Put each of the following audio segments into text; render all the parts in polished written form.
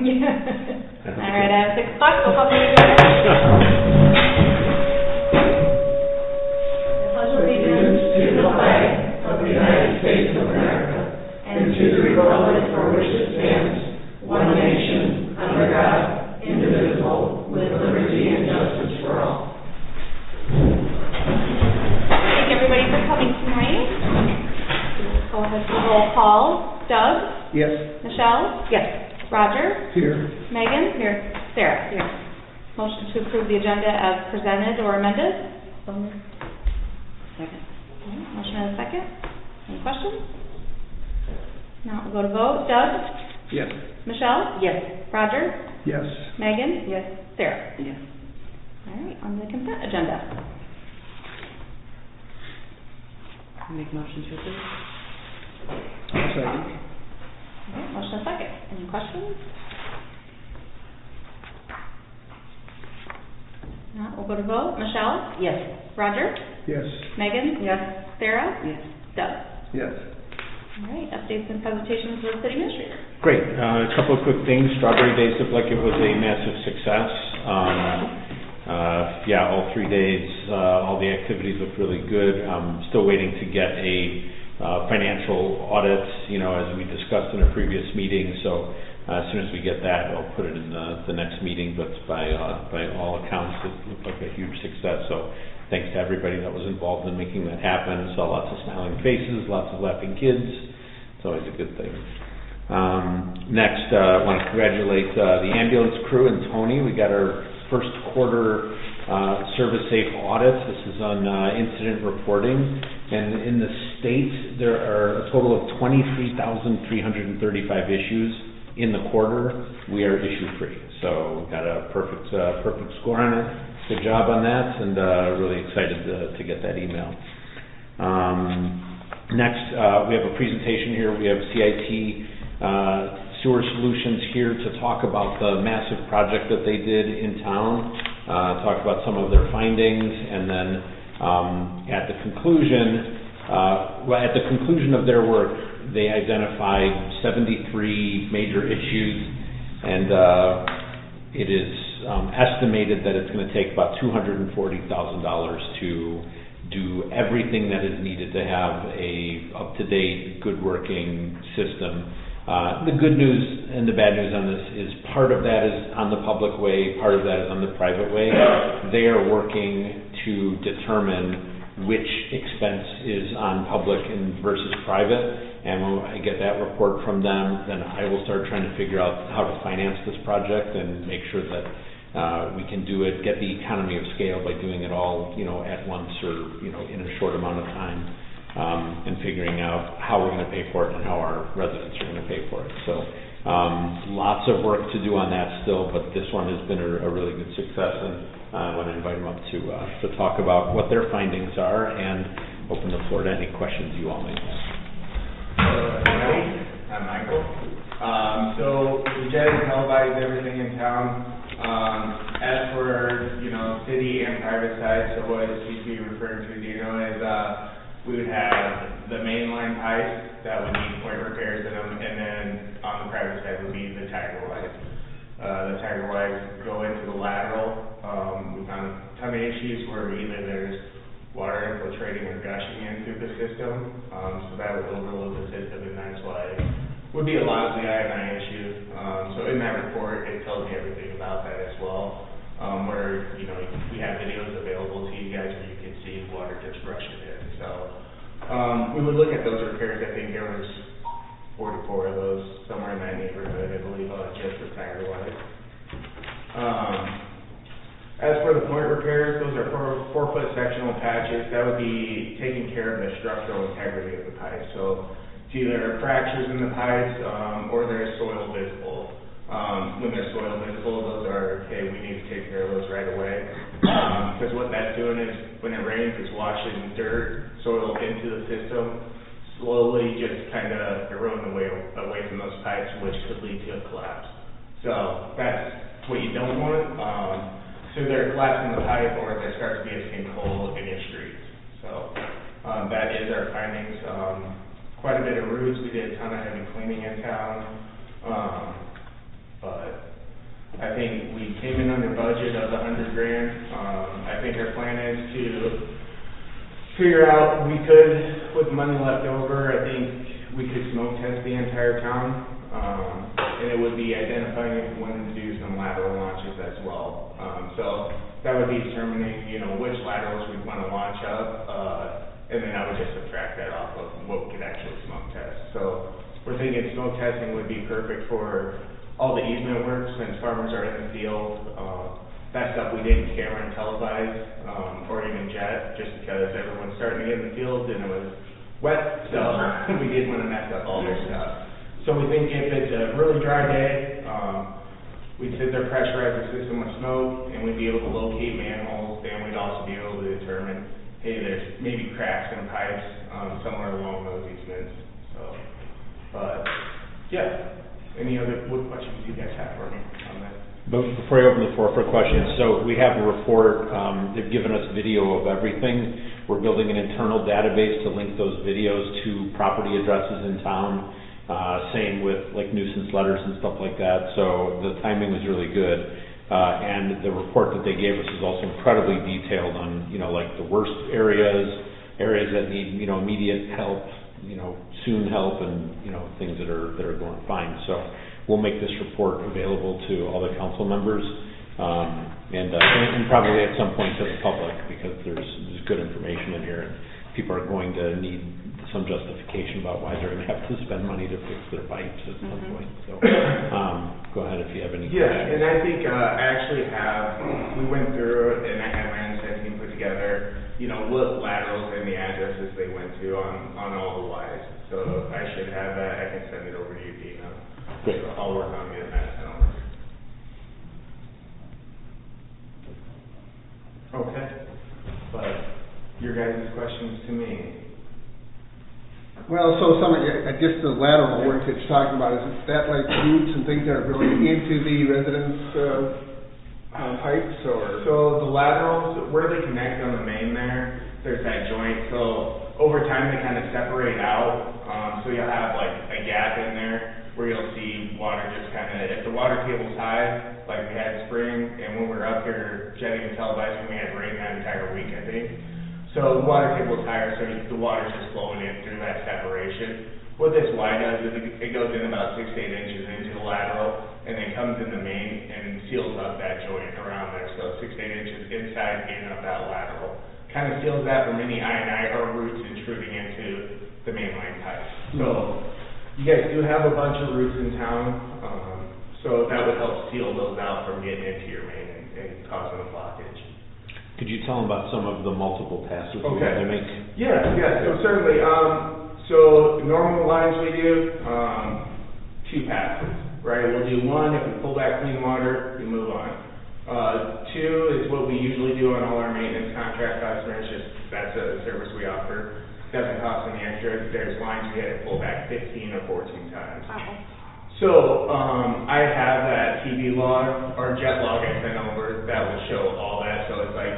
All right, at 6 o'clock, we'll call the meeting to order. Allegiance to the flag of the United States of America and to the republic for which it stands, one nation, under God, indivisible, with liberty and justice for all. Thank everybody for coming tonight. We'll go ahead to roll call. Doug? Yes. Michelle? Yes. Roger? Here. Megan? Here. Sarah? Here. Motion to approve the agenda as presented or amended? Second. Motion and a second. Any questions? Now we'll go to vote. Doug? Yes. Michelle? Yes. Roger? Yes. Megan? Yes. Sarah? Yes. All right, on the consent agenda. Make motion to approve. Second. All right, motion and second. Any questions? No, we'll go to vote. Michelle? Yes. Roger? Yes. Megan? Yes. Sarah? Yes. Doug? Yes. All right, updates and presentations for the city administrator. Great. A couple of quick things. Strawberry Days looked like it was a massive success. All 3 days, all the activities looked really good. Still waiting to get a financial audit, as we discussed in a previous meeting. So as soon as we get that, I'll put it in the next meeting. But by all accounts, it looked like a huge success. So thanks to everybody that was involved in making that happen. Saw lots of smiling faces, lots of laughing kids. It's always a good thing. Next, I want to congratulate the ambulance crew and Tony. We got our first quarter service safe audits. This is on incident reporting. And in the state, there are a total of 23,335 issues in the quarter. We are issue free. So we got a perfect score on it. Good job on that, and really excited to get that email. Next, we have a presentation here. We have CIT Sewer Solutions here to talk about the massive project that they did in town, talk about some of their findings, and then at the conclusion of their work, they identified 73 major issues, and it is estimated that it's going to take about $240,000 to do everything that is needed to have a up-to-date, good working system. The good news and the bad news on this is part of that is on the public way, part of that is on the private way. They are working to determine which expense is on public and versus private, and when I get that report from them, then I will start trying to figure out how to finance this project and make sure that we can do it, get the economy of scale by doing it all, at once or, in a short amount of time, and figuring out how we're going to pay for it and how our residents are going to pay for it. So lots of work to do on that still, but this one has been a really good success, and I want to invite them up to talk about what their findings are and open the floor to any questions you all may have. I'm Michael. So we try to televise everything in town. As for, city and private side, so what you'd be referring to, is we would have the mainline pipes that would need point repairs in them, and then on the private side would be the tiger wires. The tiger wires go into the lateral. We found a ton of issues where either there's water infiltrating or gushing into the system, so that would overload the system, and that's why it would be a lot of the I&I issue. So in that report, it tells you everything about that as well, where, we have videos available to you guys where you can see water just rushing in. So we would look at those repairs. I think there was 44 of those, somewhere in that neighborhood, I believe, just the tiger wires. As for the point repairs, those are 4-foot sectional patches. That would be taking care of the structural integrity of the pipe. So it's either fractures in the pipes or there's soil visible. When there's soil visible, those are, okay, we need to take care of those right away. Because what that's doing is when it rains, it's washing dirt, soil into the system, slowly just kind of eroding away from those pipes, which could lead to a collapse. So that's what you don't want. So they're collapsing the pipe, or there starts to be a sinkhole in your streets. So that is our findings. Quite a bit of roots. We did a ton of heavy cleaning in town. But think we came in under budget of $100,000. I think our plan is to figure out, we could, with money left over, I think we could smoke test the entire town. And it would be identifying if we wanted to do some lateral launches as well. So that would be determining, which laterals we'd want to launch up, and then I would just subtract that off of what we could actually smoke test. So we're thinking smoke testing would be perfect for all the easement work since farmers are in the field. That stuff we didn't camera and televise, or even jet, just because everyone's starting to get in the field and it was wet, so we didn't want to mess up all their stuff. So we think if it's a really dry day, we'd sit there, pressurize the system with smoke, and we'd be able to locate manholes, and we'd also be able to determine, hey, there's maybe cracks in pipes somewhere along those easements. So, but yeah, what questions do you guys have for me on that? But before I open the floor for questions, so we have a report, they've given us video of everything. We're building an internal database to link those videos to property addresses in town. Same with like nuisance letters and stuff like that, so the timing was really good. And the report that they gave us is also incredibly detailed on, like the worst areas that need, immediate help, soon help, and, things that are going fine. So we'll make this report available to all the council members, and probably at some point to the public, because there's good information in here, and people are going to need some justification about why they're going to have to spend money to fix their pipes at some point. So, go ahead if you have any questions. And I think I actually we went through and I had my inside team put together, what laterals and the addresses they went to on all the Ys. So I should have that. I can send it over to you, Dina. Great. So I'll work on getting that sent over. Okay. But your guys' questions to me. Well, so I guess the lateral work that you're talking about, is that like roots and things that are going into the residence pipes, or? So the laterals, where they connect on the main there's that joint. So over time they kind of separate out. So you'll have like a gap in there where you'll see water just kind of, if the water table's high, like we had spring, and when we were up here jetting and televising, we had rain that entire week, I think. So the water table's higher, so the water's just flowing in through that separation. What this Y does is it goes in about 6 to 8 inches into the lateral, and then comes in the main and seals up that joint around there. So 6 to 8 inches inside in of that lateral. Kind of seals that from any I&I or roots intruding into the mainline pipe. So you guys do have a bunch of roots in town, so that would help seal those out from getting into your main and causing a blockage. Could you tell them about some of the multiple passes you Okay. have to make? Yeah, so certainly. So normal lines we do, 2 passes, right? We'll do 1, if we pull back clean water, we move on. 2 is what we usually do on all our maintenance contract customers, just that's a service we offer. Doesn't cost any extra. There's lines we had to pull back 15 or 14 times. So, I have that TV log, or jet log I sent over, that will show all that. So it's like,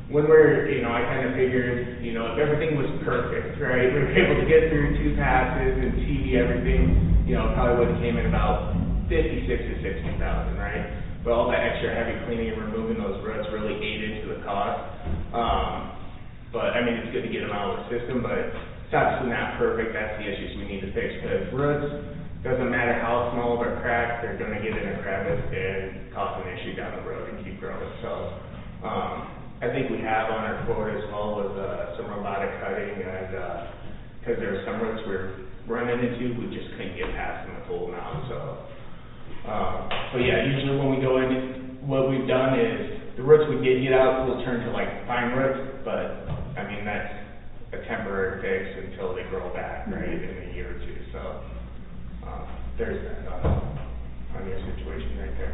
when we're, I kind of figured, if everything was perfect, right? We were able to get through 2 passes and TV everything, probably would have came in about 56 to 60,000, right? But all that extra heavy cleaning and removing those roots really ate into the cost. But I mean, it's good to get them out of the system, but it's obviously not perfect. That's the issues we need to fix, because roots, doesn't matter how small of a crack, they're going to get in a crevice and cause an issue down the road and keep growing. So, I think we have on our quote as well with some robotic cutting, and because there were some roots we were running into, we just couldn't get past them to pull them out. So, but yeah, usually when we go in, what we've done is the roots we did get out will turn to like fine roots, but I mean that's a temporary fix until they grow back, right, in a year or 2. So there's that on your situation right there.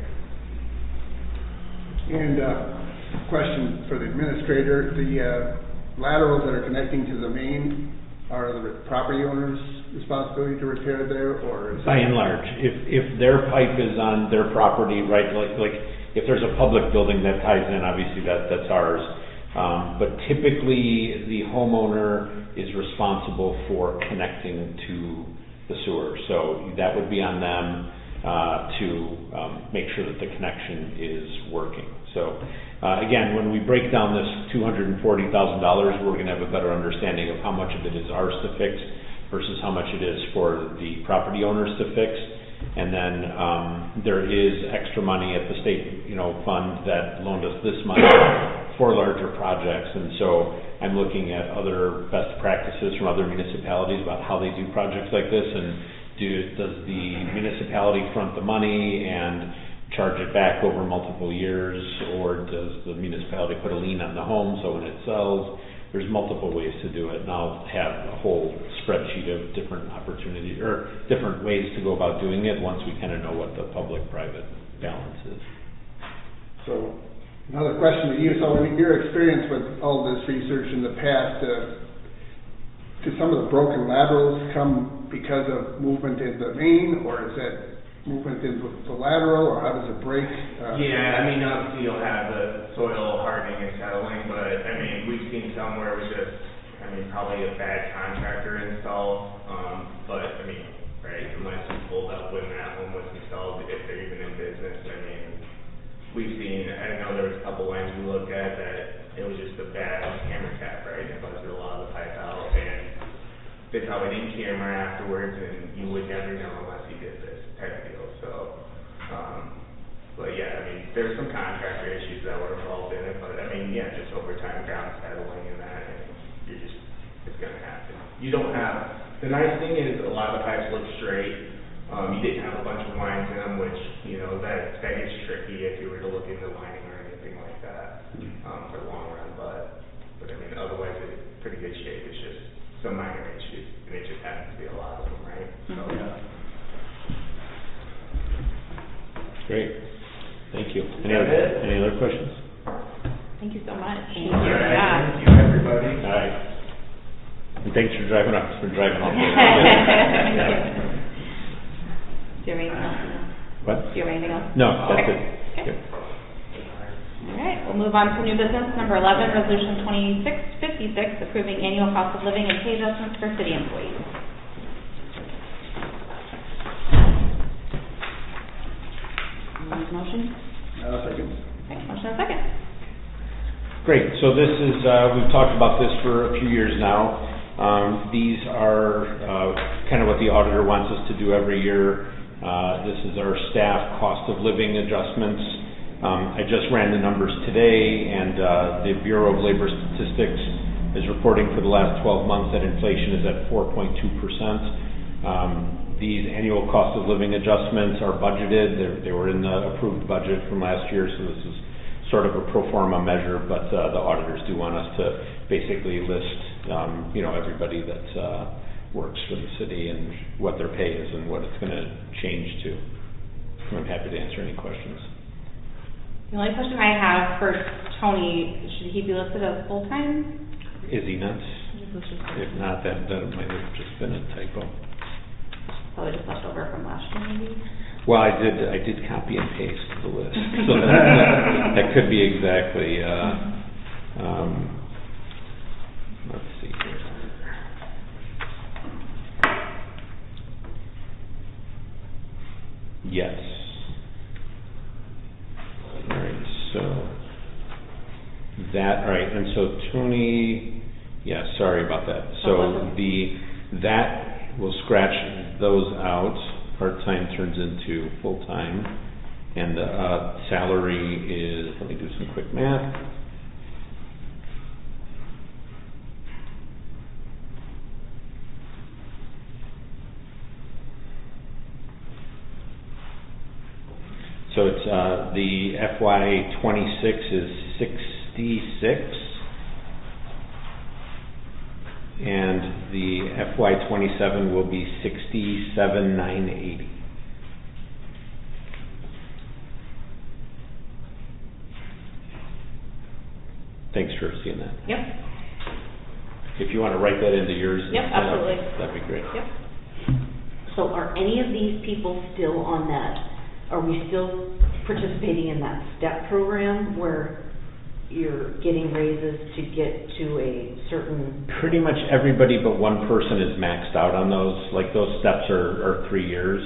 And question for the administrator, the laterals that are connecting to the main, are the property owner's responsibility to repair there, or is By and large, if their pipe is on their property, right, like if there's a public building that ties in, obviously that's ours. But typically, the homeowner is responsible for connecting to the sewer, so that would be on them. to make sure that the connection is working. So again, when we break down this $240,000, we're going to have a better understanding of how much of it is ours to fix versus how much it is for the property owners to fix. And then there is extra money at the state, fund that loaned us this money for larger projects. And so I'm looking at other best practices from other municipalities about how they do projects like this. And does the municipality front the money and charge it back over multiple years, or does the municipality put a lien on the home so when it sells? There's multiple ways to do it, and I'll have a whole spreadsheet of different opportunities or different ways to go about doing it once we kind of know what the public-private balance is. So, another question to you. So, in your experience with all this research in the past, do some of the broken laterals come because of movement in the main, or is that movement in the lateral, or how does it break? Obviously you'll have the soil hardening and settling, but we've seen some where it was just, probably a bad contractor install, but right, unless you pulled up when that one was installed, if they're even in business, we've seen, I know there was a couple lines we looked at that it was just a bad hammer cap, right, it busted a lot of the pipe out, and they probably didn't camera afterwards, and you would never know unless you did this type of deal. So, but yeah, there's some contractor issues that were involved in it, but just over time, ground settling and that, and it's gonna happen. You don't have, the nice thing is a lot of the pipes look straight. You didn't have a bunch of lines in them, which, that gets tricky if you were to look into lining or anything like that, for the long run, but otherwise it's pretty good shape. It's just some minor issues, and it just happens to be a lot of them, right? So, yeah. Great. Thank you. Any other questions? Thank you so much. Thank you, everybody. All right. And thanks for driving up, all the way. Do you have anything else? What? Do you have anything else? No, that's Okay. it. Okay. Yep. All right, we'll move on to new business, number 11, resolution 2656, approving annual cost of living and pay adjustments for city employees. Make a motion? Second. Okay, motion and second. Great. So this is, we've talked about this for a few years now. These are kind of what the auditor wants us to do every year. This is our staff cost of living adjustments. I just ran the numbers today, and the Bureau of Labor Statistics is reporting for the last 12 months that inflation is at 4.2%. These annual cost of living adjustments are budgeted. They were in the approved budget from last year, so this is sort of a pro forma measure, but the auditors do want us to basically list, everybody that works for the city and what their pay is and what it's going to change to. I'm happy to answer any questions. The only question I have for Tony, should he be listed as full-time? Is he not? If not, that might have just been a typo. Probably just left over from last year, maybe? Well, I did copy and paste the list, so that could be exactly. Let's see here. Yes. All right. So all right, and so Tony. Yeah, sorry about that. So we'll scratch those out. Part-time turns into full-time, and the salary is, let me do some quick math. So it's the FY26 is 66. And the FY27 will be 67,980. Thanks for seeing that. Yep. If you want to write that into yours, Yep, absolutely. That'd be great. Yep. So are any of these people still on that? Are we still participating in that STEP program where you're getting raises to get to a certain... Pretty much everybody but one person is maxed out on those. Like those steps are 3 years.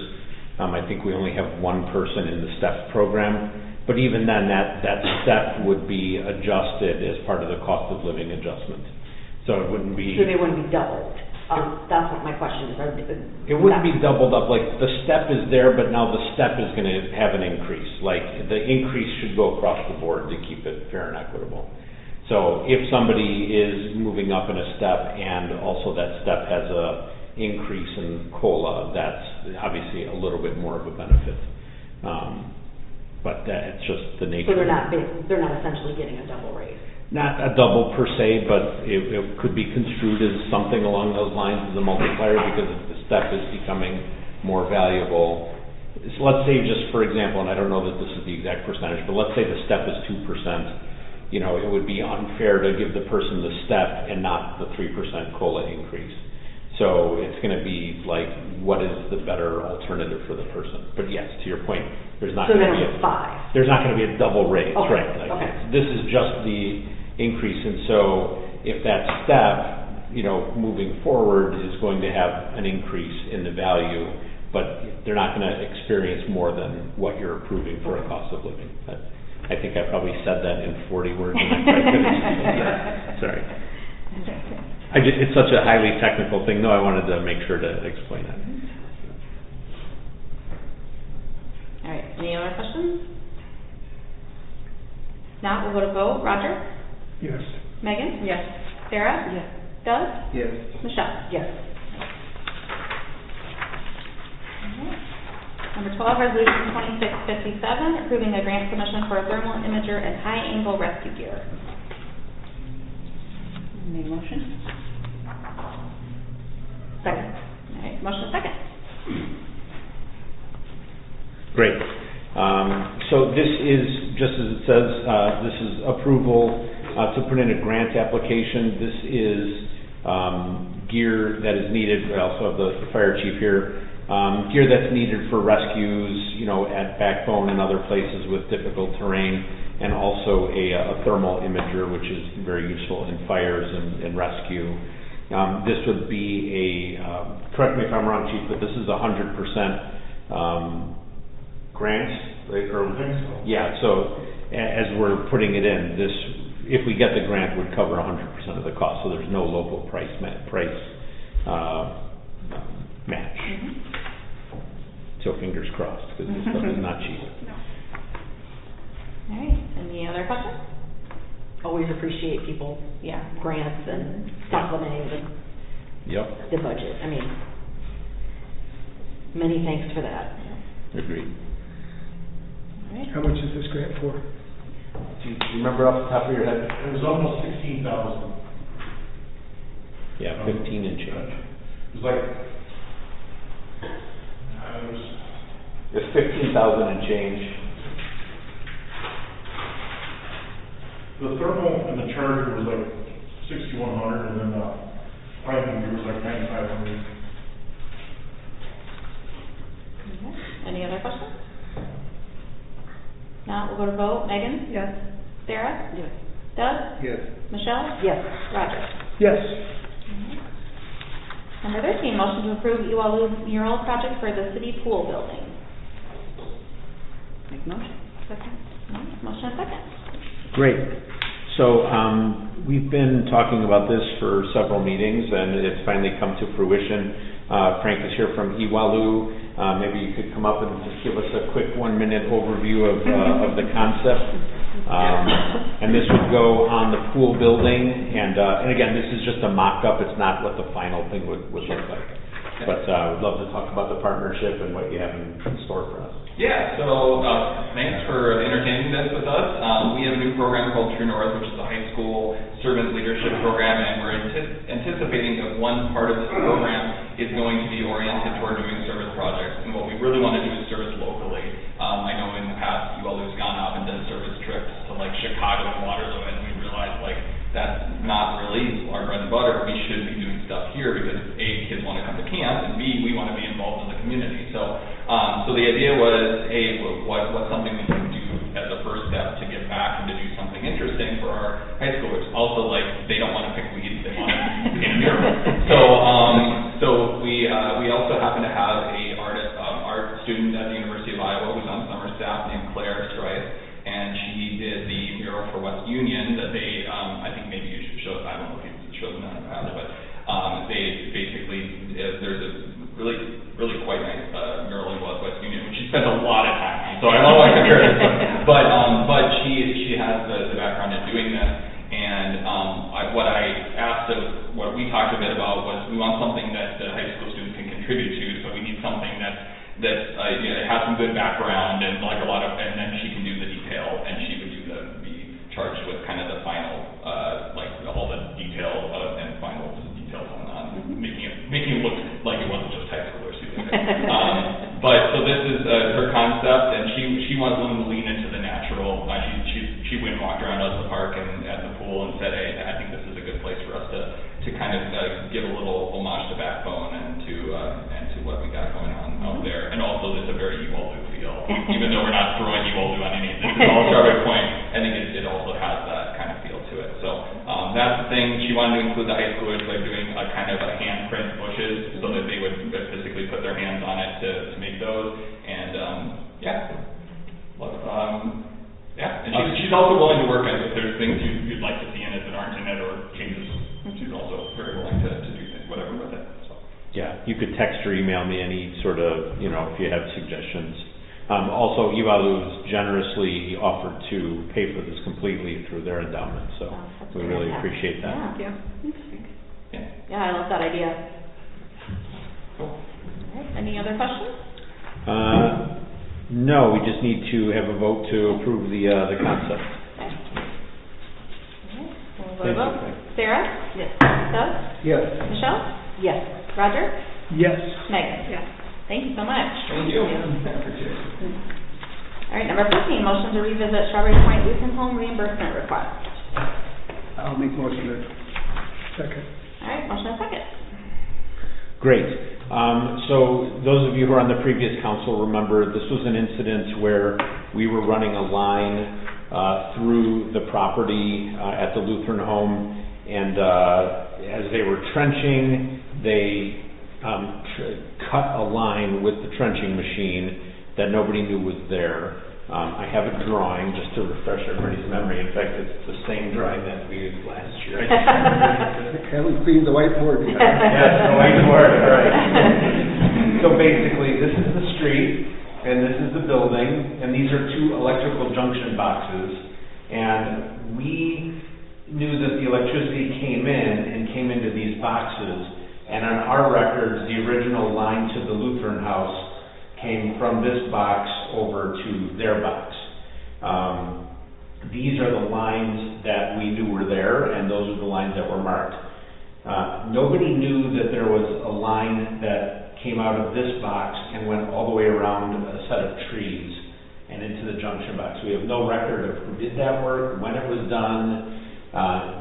I think we only have one person in the STEP program, but even then, that step would be adjusted as part of the cost of living adjustment. So it wouldn't be. So they wouldn't be doubled? That's what my question is. It wouldn't be doubled up, like the step is there, but now the step is gonna have an increase. Like the increase should go across the board to keep it fair and equitable. So if somebody is moving up in a step and also that step has a increase in COLA, that's obviously a little bit more of a benefit. But it's just the nature. So they're not essentially getting a double raise? Not a double per se, but it could be construed as something along those lines as a multiplier because the step is becoming more valuable. So let's say just for example, and I don't know that this is the exact percentage, but let's say the step is 2%. You know, it would be unfair to give the person the step and not the 3% COLA increase. So it's going to be like, what is the better alternative for the person? But yes, to your point, there's not going to be there's not going to be a double raise, Okay, right? Like okay. This is just the increase, and so if that step, you know, moving forward is going to have an increase in the value, but they're not going to experience more than what you're approving for a cost of living. I think I probably said that in 40 words. And I couldn't. Sorry. It's such a highly technical thing. No, I wanted to make sure to explain it. All right, any other questions? Now we'll go to vote. Roger? Yes. Megan? Yes. Sarah? Yes. Doug? Yes. Michelle? Yes. Number 12, Resolution 2657, approving a grant submission for a thermal imager and high-angle rescue gear. Make a motion? Second. All right, motion second. Great. So this is, just as it says, this is approval to put in a grant application. This is gear that is needed. I also have the fire chief here. Gear that's needed for rescues, you know, at Backbone and other places with difficult terrain, and also a thermal imager, which is very useful in fires and rescue. This would be correct me if I'm wrong, Chief, but this is 100% grant, right? Or, I think so. yeah, so as we're putting it in, this, if we get the grant, would cover 100% of the cost, so there's no local price match. Mm-hmm. So fingers crossed, because this stuff is not cheap. All right, any other questions? Always appreciate people's grants and supplementing Yep, the budget. I mean, many thanks for that. agreed. All right. How much is this grant for? Do you remember off the top of your head? It was almost 16,000. Yeah, 15 and change. It was like, It's 15,000 and change. the thermal and the charger was like 6,100, and then the piping gear was like 9,500. Okay. Any other questions? Now we'll go to vote. Megan? Yes. Sarah? Yes. Doug? Yes. Michelle? Yes. Roger? Yes. Number 13, motion to approve Iwalu mural project for the city pool building. Make a motion? Second. Motion and second. Great. So we've been talking about this for several meetings, and it's finally come to fruition. Frank is here from Iwalu. Maybe you could come up and just give us a quick 1-minute overview of the concept. And this would go on the pool building, and again, this is just a mock-up. It's not what the final thing would look like. But we'd love to talk about the partnership and what you have in store for us. Yeah, so thanks for entertaining this with us. We have a new program called True North, which is a high school servant leadership program, and we're anticipating that one part of this program is going to be oriented toward doing service projects. And what we really want to do is service locally. I know in the past, Iwalu's gone out and done service trips to like Chicago and Waterloo, and we realized like that's not really our bread and butter. We should be doing stuff here because A, kids want to come to camp, and B, we want to be involved in the community. So the idea was, hey, what's something we can do as a first step to get back and to do something interesting for our high schoolers. Also, like, they don't want to pick weeds, they want to paint a mural. So we also happen to have a art student Union that they, I think maybe you should show, I don't know if you show them on the pad, but they basically, there's a really quite nice mural in West Union, which she spent a lot of time on. So I don't want to compare this, but she has the background in doing this. And what I asked of, what we talked a bit about was we want something that the high school students can contribute to. So we need something that has some good background and like a lot of, and then she can do the detail, and she would be charged with kind of the final, like all the detail and final details on making it look like it wasn't just high school or students. But so this is her concept, and she was willing to lean into the natural. She went and walked around out the park and at the pool and said, hey, I think this is a good place for us to kind of give a little homage to Backbone and to what we got going on out there. And also, it's a very Uvalde feel, even though we're not throwing Uvalde on anything. This is all Strawberry Point. I think it also has that kind of feel to it. So that's the thing. She wanted to include the high schoolers by doing a kind of a handprint bushes so that they would physically put their hands on it to make those. And and she's also willing to work on it. If there's things you'd like to see in it that aren't in it or changes, she's also very willing to do whatever with it. So. Yeah, you could text or email me any sort of, if you have suggestions. Also, Uvalde generously offered to pay for this completely through their endowment, so we really appreciate that. Yeah. Yeah, I love that idea. Cool. All right, any other questions? No, we just need to have a vote to approve the concept. Okay. All right, we'll vote. Sarah? Yes. Doug? Yes. Michelle? Yes. Roger? Yes. Megan? Yes. Thank you so much. Thank you. All right, number 15, motion to revisit Strawberry Point Lutheran Home reimbursement request. I'll make motion to second. All right, motion and second. Great. So those of you who are on the previous council remember this was an incident where we were running a line through the property at the Lutheran home, and as they were trenching, they cut a line with the trenching machine that nobody knew was there. I have a drawing just to refresh everybody's memory. In fact, it's the same drawing that we used last year. Haven't cleaned the whiteboard yet. Yes, the whiteboard, right. So basically, this is the street, and this is the building, and these are two electrical junction boxes. And we knew that the electricity came into these boxes, and on our records, the original line to the Lutheran house came from this box over to their box. These are the lines that we knew were there, and those are the lines that were marked. Nobody knew that there was a line that came out of this box and went all the way around a set of trees and into the junction box. We have no record of who did that work, when it was done,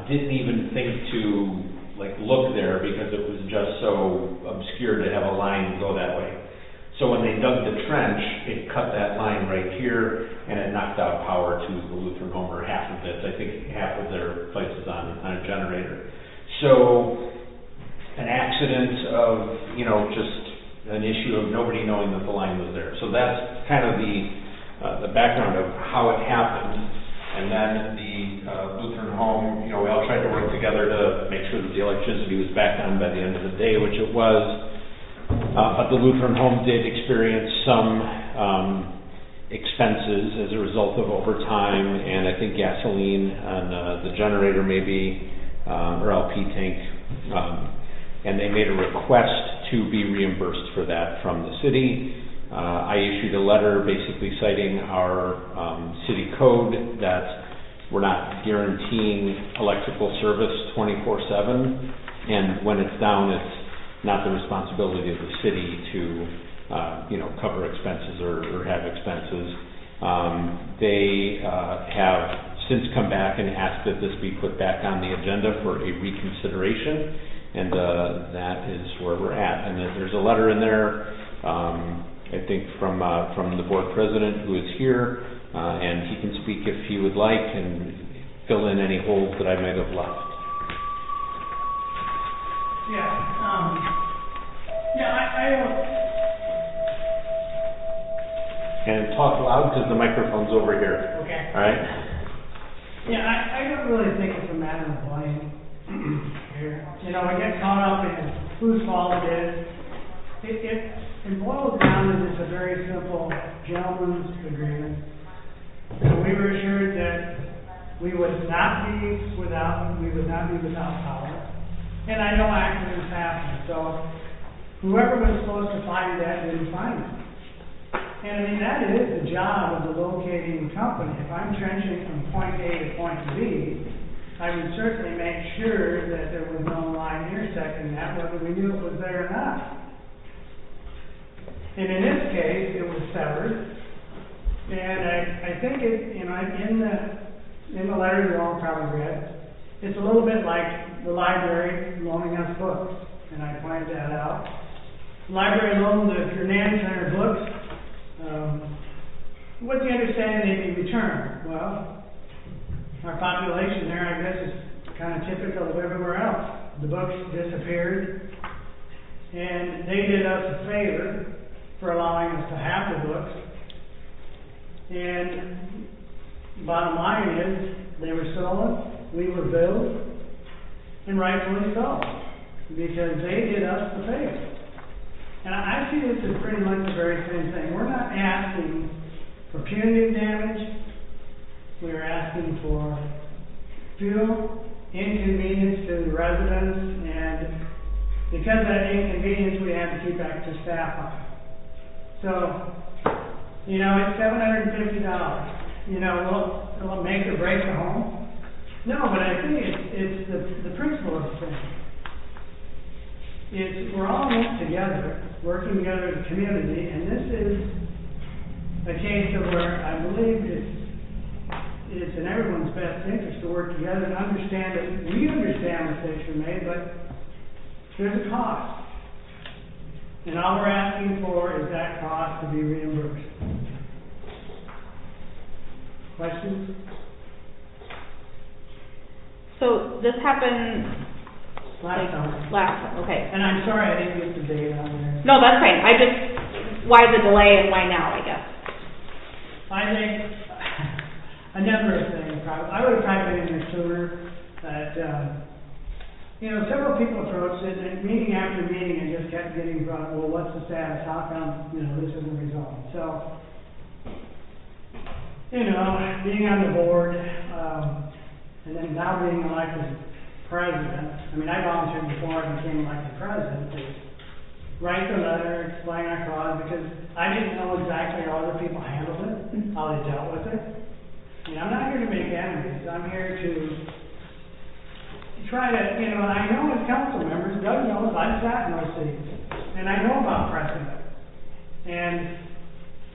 didn't even think to look there because it was just so obscure to have a line go that way. So when they dug the trench, it cut that line right here, and it knocked out power to the Lutheran home, or half of it. I think half of their place is on a generator. So an accident of, just an issue of nobody knowing that the line was there. So that's kind of the background of how it happened. And then the Lutheran home, we all tried to work together to make sure that the electricity was back on by the end of the day, which it was. But the Lutheran home did experience some expenses as a result of overtime, and I think gasoline on the generator maybe, or LP tank. And they made a request to be reimbursed for that from the city. I issued a letter basically citing our city code that we're not guaranteeing electrical service 24/7, and when it's down, it's not the responsibility of the city to, cover expenses or have expenses. They have since come back and asked that this be put back on the agenda for a reconsideration, and that is where we're at. And there's a letter in there, I think from the board president, who is here, and he can speak if he would like and fill in any holes that I might have left. I don't. And talk loud because the microphone's over here. Okay. All right? Yeah, I don't really think it's a matter of blame here. You know, I get caught up in whose fault it is. It boils down to just a very simple gentleman's agreement. And we were assured that we would not be without power. And I know accidents happen, so whoever was supposed to find that didn't find it. And I mean, that is the job of the locating company. If I'm trenching from point A to point B, I would certainly make sure that there was no line intersecting that, whether we knew it was there or not. And in this case, it was severed. And I think it, you know, in the letter you all probably read, it's a little bit like the library loaning us books, and I pointed that out. The library loaned the Fernand Center books. What's the understanding they be returned? Well, our population there, I guess, is kind of typical of everywhere else. The books disappeared, and they did us a favor for allowing us to have the books. And bottom line is, they were stolen, we were billed, and rightfully so, because they did us the favor. And I see this as pretty much the very same thing. We're not asking for punitive damage. We're asking for fuel, inconvenience to the residents, and because of that inconvenience, we had to keep extra staff on. So, you know, it's $750. You know, will it make or break the home? No, but I think it's the principle of the thing. We're all in this together, working together as a community, and this is a case of where I believe it's in everyone's best interest to work together and understand that we understand mistakes were made, but there's a cost. And all we're asking for is that cost to be reimbursed. Questions? So this happened Last time. okay. And I'm sorry I didn't get the date on there. No, that's fine. Why the delay and why now, I guess? I think a number of things. I would have probably been in there sooner. But, you know, several people approached it, and meeting after meeting, and just kept getting brought, well, what's the status? How come, you know, this isn't resolved? So, you know, being on the board, and then now being elected president, I mean, I volunteered before I became elected president to write the letter, explain our cause, because I didn't know exactly how other people handled it, how they dealt with it. I mean, I'm not here to make enemies. I'm here to try to, you know, and I know as council members, Doug knows I've sat in those seats, and I know about precedent. And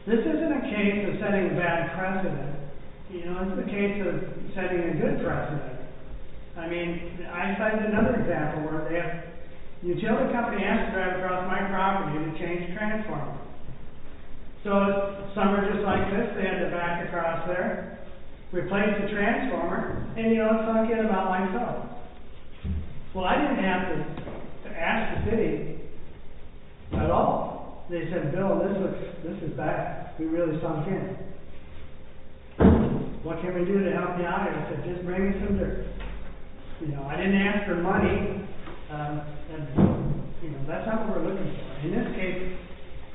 this isn't a case of setting a bad precedent. You know, it's a case of setting a good precedent. I mean, I cited another example where the utility company has to drive across my property to change transformer. So summer just like this, they had to back across there, replace the transformer, and you know, it sunk in about myself. Well, I didn't have to ask the city at all. They said, Bill, this is bad. We really sunk in. What can we do to help you out here? I said, just bring me some dirt. You know, I didn't ask for money, and, you know, that's not what we're looking for. In this case,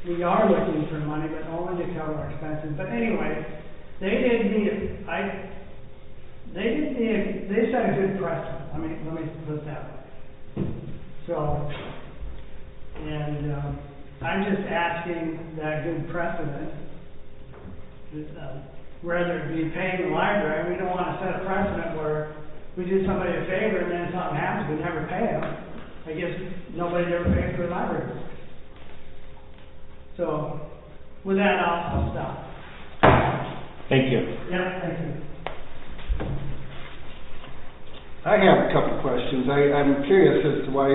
we are looking for money, but only to cover our expenses. But anyway, they set a good precedent. Let me put it that way. So, and I'm just asking that good precedent, rather it be paying the library. We don't want to set a precedent where we do somebody a favor and then something happens, we never pay them. I guess nobody ever paid for the library. So, with that, I'll stop. Thank you. Yeah, thank you. I have a couple questions. I'm curious as to why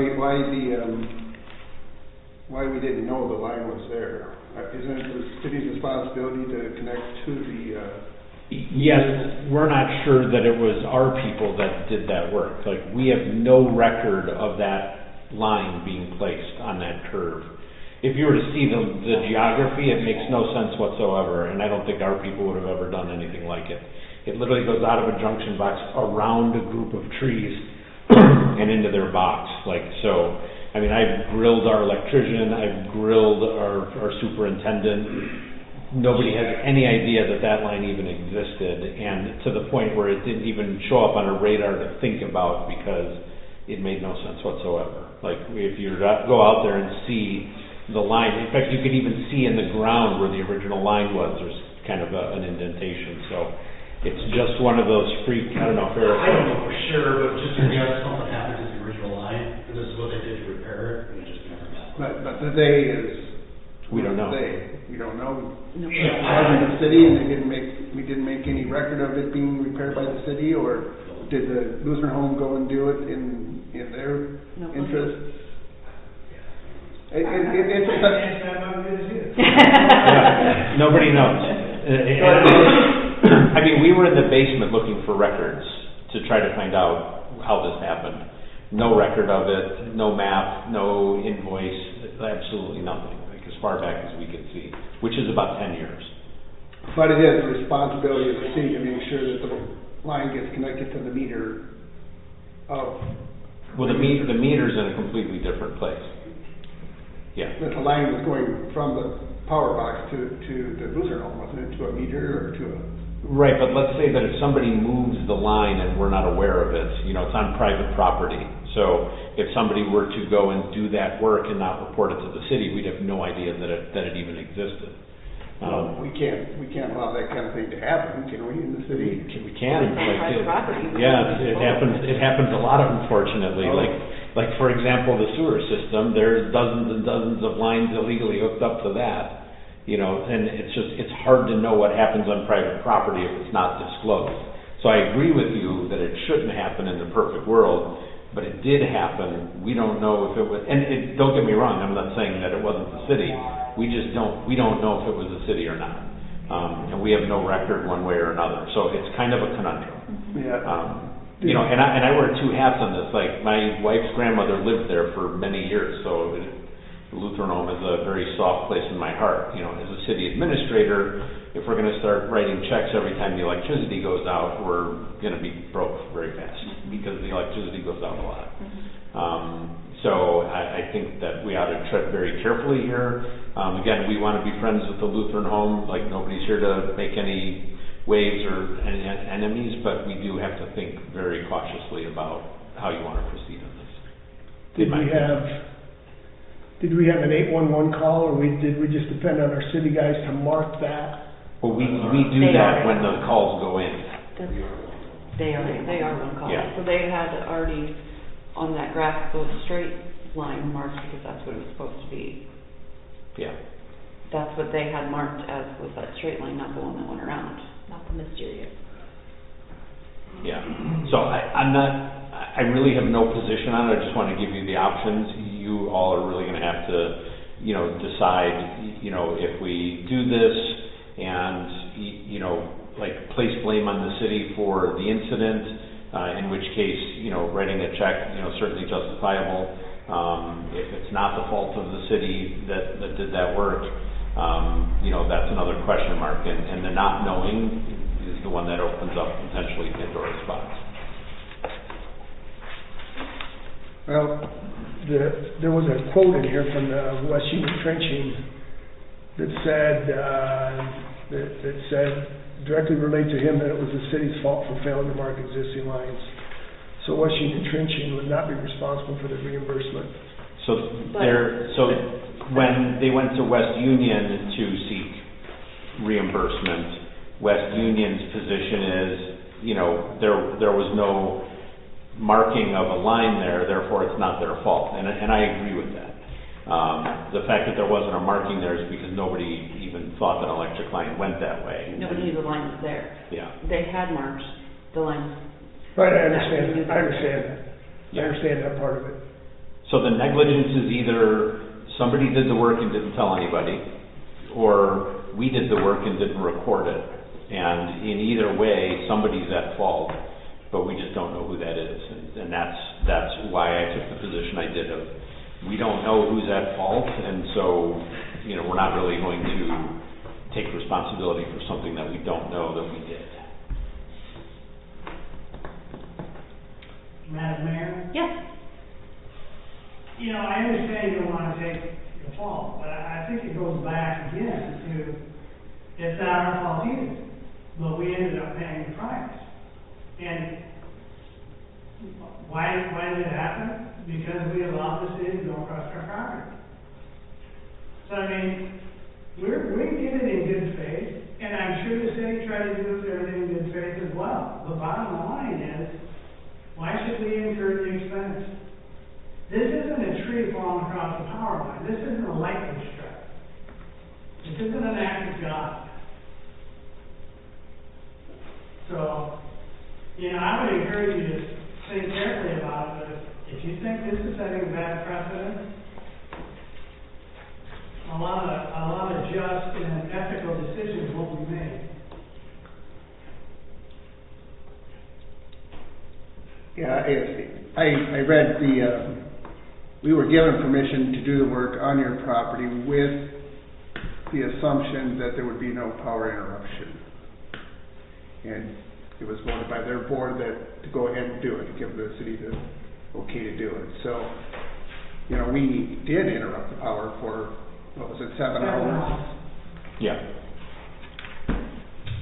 we didn't know the line was there. Isn't it the city's responsibility to connect to the, Yes, we're not sure that it was our people that did that work. Like, we have no record of that line being placed on that curve. If you were to see the geography, it makes no sense whatsoever, and I don't think our people would have ever done anything like it. It literally goes out of a junction box around a group of trees and into their box, like, so, I mean, I've grilled our electrician, I've grilled our superintendent. Nobody has any idea that that line even existed, and to the point where it didn't even show up on a radar to think about because it made no sense whatsoever. Like, if you go out there and see the line, in fact, you could even see in the ground where the original line was, there's kind of an indentation, so it's just one of those freak, I don't know if Eric... I don't know for sure, but just in case something happened to the original line, and this is what they did to repair it, and it just never got. But the they is. We don't know. We don't know. No. It wasn't the city, and we didn't make any record of it being repaired by the city, or did the Lutheran Home go and do it in their interest? It's Yeah, nobody knows. I mean, we were in the basement looking for records to try to find out how this happened. No record of it, no map, no invoice, absolutely nothing, like as far back as we can see, which is about 10 years. But it is the responsibility of the city to make sure that the line gets connected to the meter of... Well, the meter's in a completely different place. Yeah. That the line was going from the power box to the Lutheran Home, wasn't it, to a meter or to a... Right, but let's say that if somebody moves the line and we're not aware of it, you know, it's on private property. So if somebody were to go and do that work and not report it to the city, we'd have no idea that it even existed. we can't allow that kind of thing to happen, can we, in the city? We can. It's on private property. Yeah, it happens a lot, unfortunately. Oh. Like for example, the sewer system, there's dozens and dozens of lines illegally hooked up to that. You know, and it's hard to know what happens on private property if it's not disclosed. So I agree with you that it shouldn't happen in the perfect world, but it did happen. We don't know if it was, and don't get me wrong, I'm not saying that it wasn't the city. We don't know if it was the city or not. And we have no record one way or another. So it's kind of a conundrum. Yeah. You know, and I wear two hats on this. Like, my wife's grandmother lived there for many years, so the Lutheran Home is a very soft place in my heart. You know, as a city administrator, if we're going to start writing checks every time the electricity goes out, we're going to be broke very fast because the electricity goes out a lot. So I think that we ought to tread very carefully here. Again, we want to be friends with the Lutheran Home. Like, nobody's here to make any waves or any enemies, but we do have to think very cautiously about how you want to proceed on this. Did we have an 811 call, or did we just depend on our city guys to mark that? Well, we do that when the calls go in. They are one call. Yeah. So they had already, on that graphical straight line marked, because that's what it was supposed to be. Yeah. That's what they had marked as was that straight line, not the one that went around. Not the mysterious. Yeah. So I really have no position on it. I just want to give you the options. You all are really going to have to, you know, decide, you know, if we do this and, you know, like place blame on the city for the incident, in which case, you know, writing a check, you know, certainly justifiable. If it's not the fault of the city that did that work, you know, that's another question mark. And the not knowing is the one that opens up potentially Pandora's box. Well, there was a quote in here from the West Union Trenching that said directly related to him that it was the city's fault for failing to mark existing lines. So West Union Trenching would not be responsible for the reimbursement. So when they went to West Union to seek reimbursement, West Union's position is, you know, there was no marking of a line there, therefore it's not their fault, and I agree with that. The fact that there wasn't a marking there is because nobody even thought that an electric line went that way. Nobody knew the line was there. Yeah. They had marked the line. Right, I understand that. I Yeah. understand that part of it. So the negligence is either somebody did the work and didn't tell anybody, or we did the work and didn't record it. And in either way, somebody's at fault, but we just don't know who that is. And that's why I took the position I did of, we don't know who's at fault, and so, you know, we're not really going to take responsibility for something that we don't know that we did. paying the price. And why did it happen? Because we allowed the city to go across our property. So I mean, we did it in good faith, and I'm sure the city tried to do everything in good faith as well. The bottom line is, why should we incur the expense? This isn't a tree falling across the power line. This isn't a lightning strike. This isn't an act of God. So, you know, I would encourage you to think carefully about it, but if you think this is setting a bad precedent, a lot of just and ethical decisions will be made. Yeah, I read we were given permission to do the work on your property with the assumption that there would be no power interruption. And it was voted by their board that to go ahead and do it, give the city the okay to do it. So, you know, we did interrupt the power for, what was it, 7 hours? Yeah.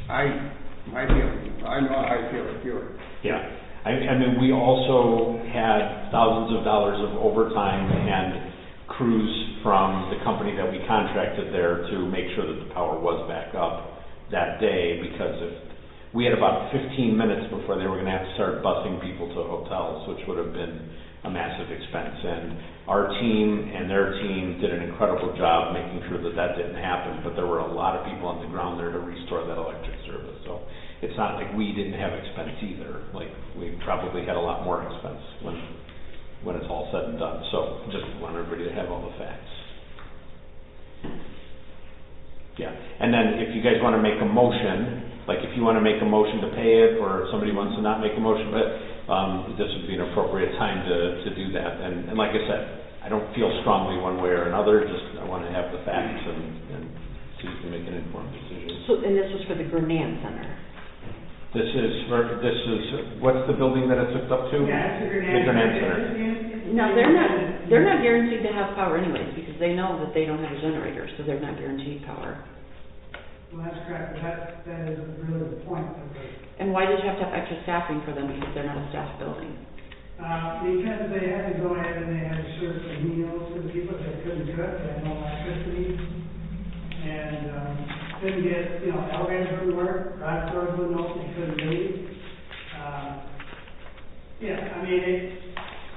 I know how I feel like you were. Yeah. I mean, we also had thousands of dollars of overtime and crews from the company that we contracted there to make sure that the power was back up that day, because if we had about 15 minutes before they were going to have to start busing people to hotels, which would have been a massive expense. And our team and their team did an incredible job making sure that that didn't happen, but there were a lot of people on the ground there to restore that electric service. So it's not like we didn't have expense either. Like, we probably had a lot more expense when it's all said and done. So just want everybody to have all the facts. Yeah, and then if you guys want to make a motion, like if you want to make a motion to pay it, or somebody wants to not make a motion, but this would be an appropriate time to do that. And like I said, I don't feel strongly one way or another, just I want to have the facts and so you can make an informed decision. So, and this was for the Grenade Center? This is, what's the building that it's hooked up to? Yeah, it's The Grenade Center. No, they're not guaranteed to have power anyways, because they know that they don't have a generator, so they're not guaranteed power. Well, that's correct, but that is really the point of it. And why did you have to have extra staffing for them, because they're not a staff building? Because they had to go ahead and they had to serve some meals to the people that couldn't cook, they had no electricity, and couldn't get, you know, elevators wouldn't work, drive doors wouldn't open, they couldn't leave. Yeah, I mean,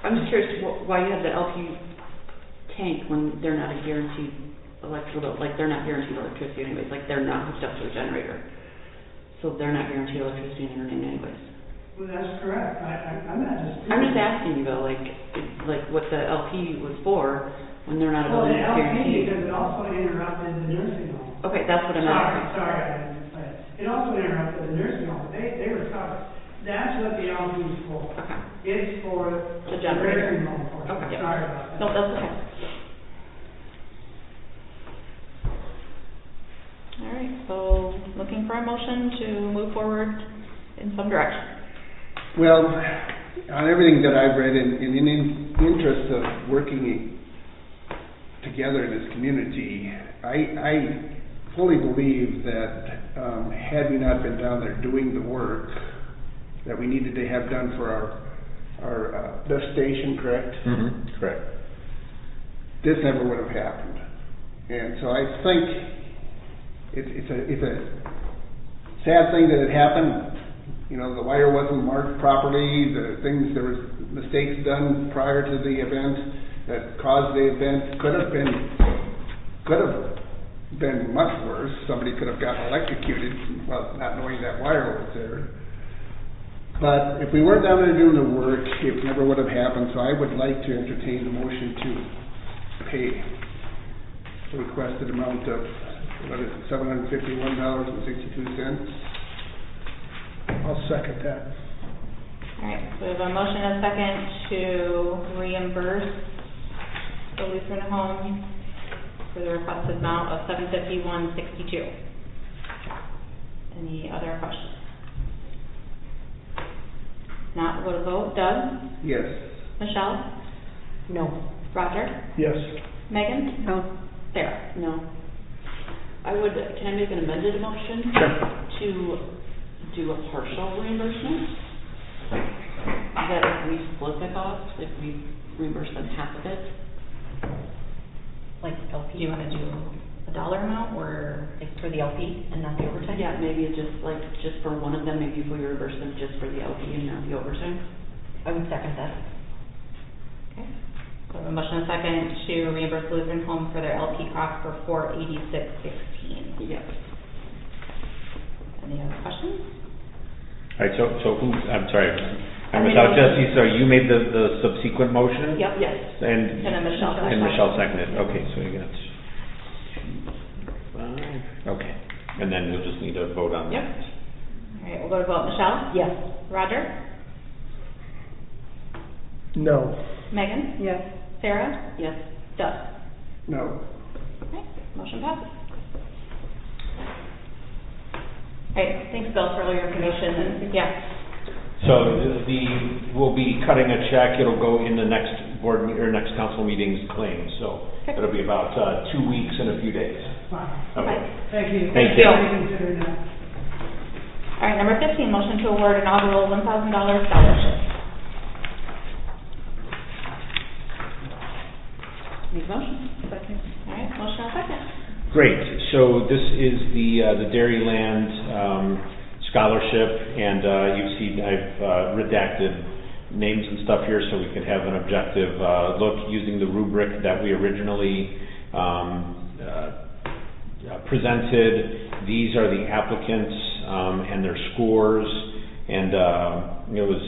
I'm just curious why you have the LP tank when they're not a guaranteed they're not guaranteed electricity anyways, like they're not hooked up to a generator. So they're not guaranteed electricity in Internet anyways. well, that's correct, I'm not just. I'm just asking you though, like what the LP was for when they're not a Well, building the that's LP, guaranteed. because it also interrupted the nursing home. Okay, that's what I'm asking. Sorry, I didn't say it. It also interrupted the nursing home, but they were covered. That's what the LP is for. Okay. It's for The generator. nursing home portion. Okay. Sorry about that. No, that's okay. All right, so looking for a motion to move forward in some direction. Well, on everything that I've read, in interest of working together in this community, I fully believe that had we not been down there doing the work that we needed to have done for our lift station, correct? Mm-hmm. Correct. This never would have happened. And so I think it's a sad thing that it happened. You know, the wire wasn't marked properly, there was mistakes done prior to the event that caused the event. Could have been much worse. Somebody could have gotten electrocuted, well, not knowing that wire was there. But if we weren't down there doing the work, it never would have happened. So I would like to entertain the motion to pay the requested amount of, what is it, $751.62. I'll second that. All right, so we have a motion and a second to reimburse the Lutheran Home for the requested amount of $751.62. Any other questions? Not, we'll go to vote. Doug? Yes. Michelle? No. Roger? Yes. Megan? No. Sarah? No. Can I make an amended motion? Sure. To do a partial reimbursement. That if we split the cost, if we reimburse them half of it. Like LP, do you wanna do a dollar amount or like for the LP and not the overtime? Yeah, maybe it's just for one of them, maybe if we reimburse them just for the LP and not the overtime. I would second that. Okay. So a motion and a second to reimburse Lutheran Home for their LP cost for $486.16. Yep. Any other questions? All right, so who, I'm sorry, I made without a Jesse, so you made the subsequent motion? Yep. Yes. And And then Michelle. Michelle seconded, okay, so you got 5, okay, and then you'll just need a vote on that. Yep. All right, we'll go to vote. Michelle? Yes. Roger? No. Megan? Yes. Sarah? Yes. Doug? No. Okay, motion passes. All right, thanks Bill for all your information. Yeah. So we'll be cutting a check, it'll go in the next next council meeting's claim, so Okay. it'll be about 2 weeks and a few days. Okay. Thank you. Thank you. Consider that. All right, number 15, motion to award inaugural $1,000 scholarship. Need a motion? Second. All right, motion and second. Great, so this is the Dairyland scholarship, and you see I've redacted names and stuff here so we can have an objective look using the rubric that we originally presented. These are the applicants and their scores, and it was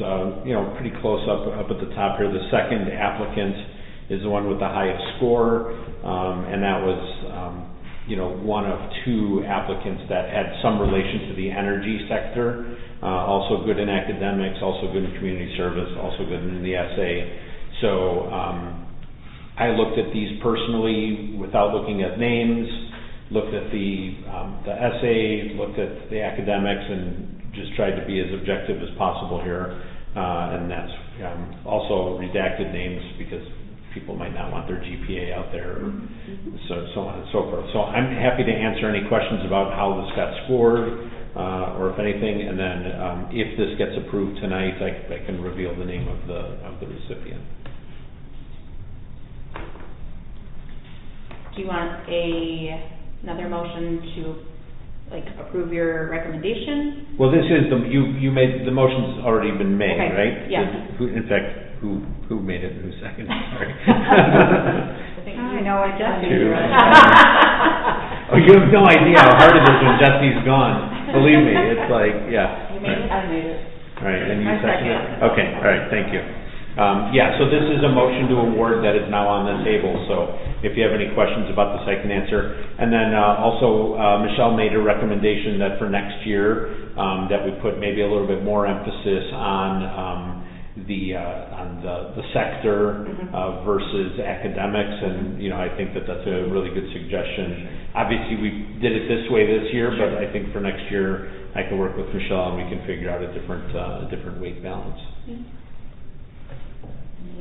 pretty close up at the top here. The second applicant is the one with the highest score, and that was one of 2 applicants that had some relation to the energy sector, also good in academics, also good in community service, also good in the essay. So I looked at these personally without looking at names, looked at the essay, looked at the academics, and just tried to be as objective as possible here. And that's also redacted names because people might not want their GPA out there, or so on and so forth. So I'm happy to answer any questions about how this got scored, or if anything, and then if this gets approved tonight, I can reveal the name of the recipient. Do you want another motion to approve your recommendation? Well, this is you made the motion's already been made, Okay, right? yeah. In fact, who made it? Who seconded? Sorry. I know I just Two. Oh, you have no idea how hard it is when Jesse's gone. Believe me, it's like, yeah. You made it? I made it. All right, and you I seconded? second. Okay, all right, thank you. So this is a motion to award that is now on the table, so if you have any questions about this, I can answer. And then also, Michelle made a recommendation that for next year, that we put maybe a little bit more emphasis on the sector versus academics, and I think that's a really good suggestion. Obviously, we did it this way this year, but I think for next year, I can work with Michelle and we can figure out a different weight balance. Any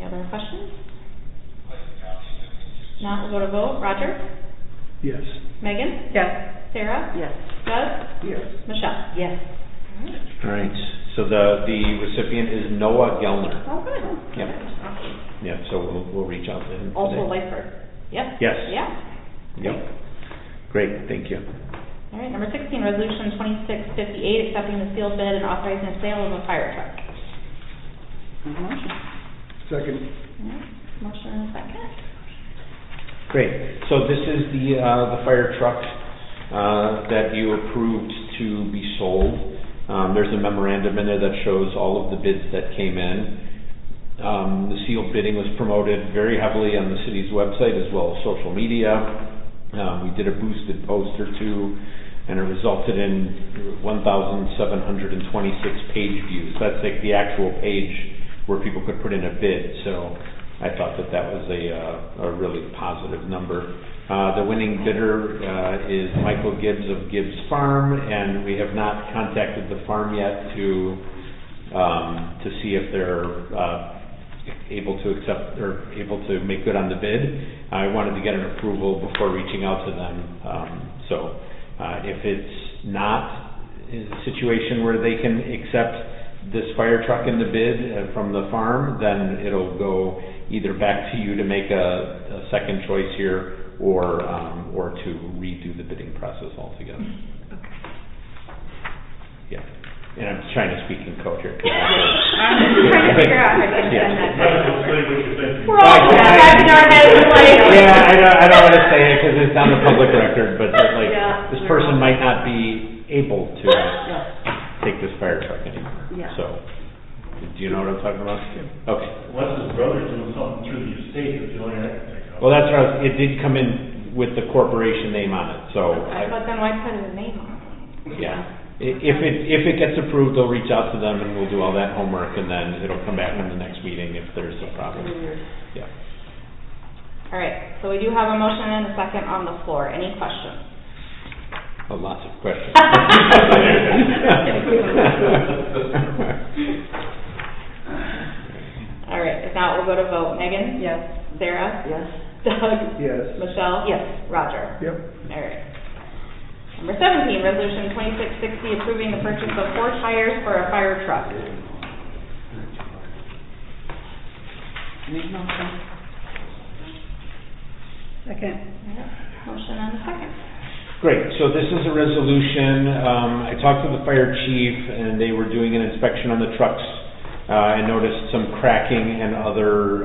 other questions? Now we'll go to vote. Roger? Yes. Megan? Yes. Sarah? Yes. Doug? Yes. Michelle? Yes. All right, so the recipient is Noah Gellner. Oh, good. Yep. Awesome. Yep, so we'll reach out to him Also a today. lifeguard? Yep. Yes. Yeah. Yep. Great, thank you. All right, number 16, resolution 2658, accepting the sealed bid and authorizing the sale of a fire truck. Motion. Second. All right, motion and a second. Great, so this is the fire truck that you approved to be sold. There's a memorandum in there that shows all of the bids that came in. The sealed bidding was promoted very heavily on the city's website as well as social media. We did a boosted post or two, and it resulted in 1,726 page views. That's like the actual page where people could put in a bid. So I thought that was a really positive number. The winning bidder is Michael Gibbs of Gibbs Farm, and we have not contacted the farm yet to see if they're able to accept or able to make good on the bid. I wanted to get an approval before reaching out to them. So if it's not, a situation where they can accept this fire truck in the bid from the farm, then it'll go either back to you to make a second choice here, or to redo the bidding process altogether. Yeah, and I'm trying to speak in code here. I'm just trying to figure out how to Yeah. extend that. Say what you're thinking. We're all scratching our heads like. Yeah, I don't want to say it because it's on the public record, but like, Yeah. this person might not be able to Yeah. take this fire truck anymore. Yeah. So, do you know what I'm talking about? Okay. Unless his brother's doing something through the estate, that's the only I can think of. Well, that's right. It did come in with the corporation name on it, so. But then why put his name on it? Yeah. If it gets approved, they'll reach out to them and we'll do all that homework, and then it'll come back in the next meeting if there's a problem. Yeah. All right, so we do have a motion and a second on the floor. Any questions? Oh, lots of questions. All right, if not, we'll go to vote. Megan? Yes. Sarah? Yes. Doug? Yes. Michelle? Yes. Roger? Yep. All right. Number 17, resolution 2660, approving the purchase of 4 tires for a fire truck. Make a motion. Second. Motion and a second. Great, so this is a resolution, I talked to the fire chief, and they were doing an inspection on the trucks, and noticed some cracking and other,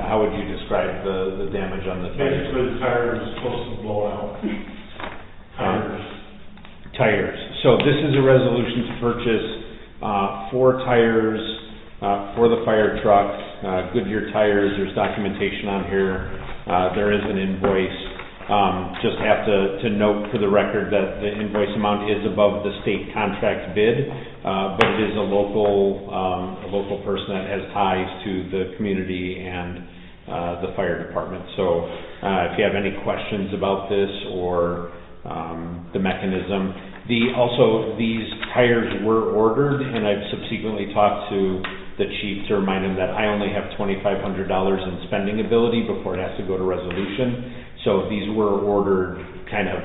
how would you describe the damage on the tires? Basically, the tire is supposed to blow out. Tires. So this is a resolution to purchase 4 tires for the fire truck, Goodyear tires. There's documentation on here. There is an invoice. Just have to note for the record that the invoice amount is above the state contract bid, but it is a local person that has ties to the community and the fire department. So if you have any questions about this or the mechanism. Also, these tires were ordered, and I've subsequently talked to the chief to remind him that I only have $2,500 in spending ability before it has to go to resolution. So these were ordered kind of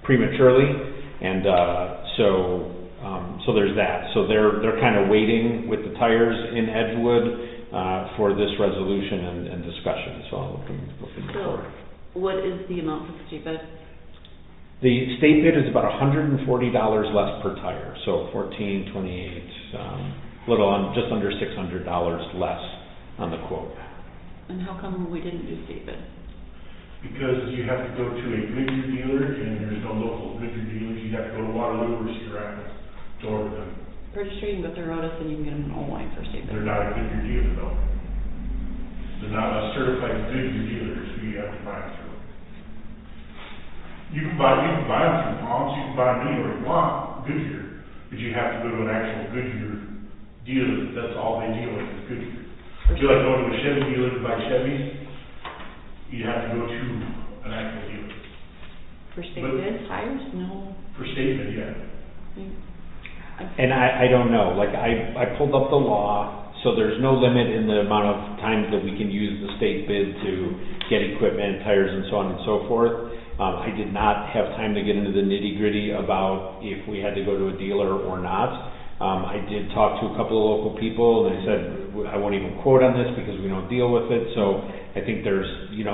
prematurely, and so there's that. So they're kind of waiting with the tires in Edgewood for this resolution and discussion. So I'm looking forward. What is the amount for the state bid? The state bid is about $140 less per tire, so $1,428, just under $600 less on the quote. And how come we didn't do state bid? Because you have to go to a Goodyear dealer, and there's no local Goodyear dealers. You have to go to Waterloo or Cedar Rapids to order them. Registry, you can go through Otis and you can get them online for state bid. They're not a Goodyear dealer, though. They're not a certified Goodyear dealer, so you have to buy them through. You can buy them through Palms, you can buy them anywhere you want, Goodyear, but you have to go to an actual Goodyear dealer. That's all they deal with is Goodyear. If you like going to a Chevy dealer to buy Chevys, you have to go to an actual dealer. For state bid, tires? No. For state bid, yeah. And I don't know, like I pulled up the law, so there's no limit in the amount of times that we can use the state bid to get equipment, tires, and so on and so forth. I did not have time to get into the nitty-gritty about if we had to go to a dealer or not. I did talk to a couple of local people, and they said, I won't even quote on this because we don't deal with it. So I think there's, again,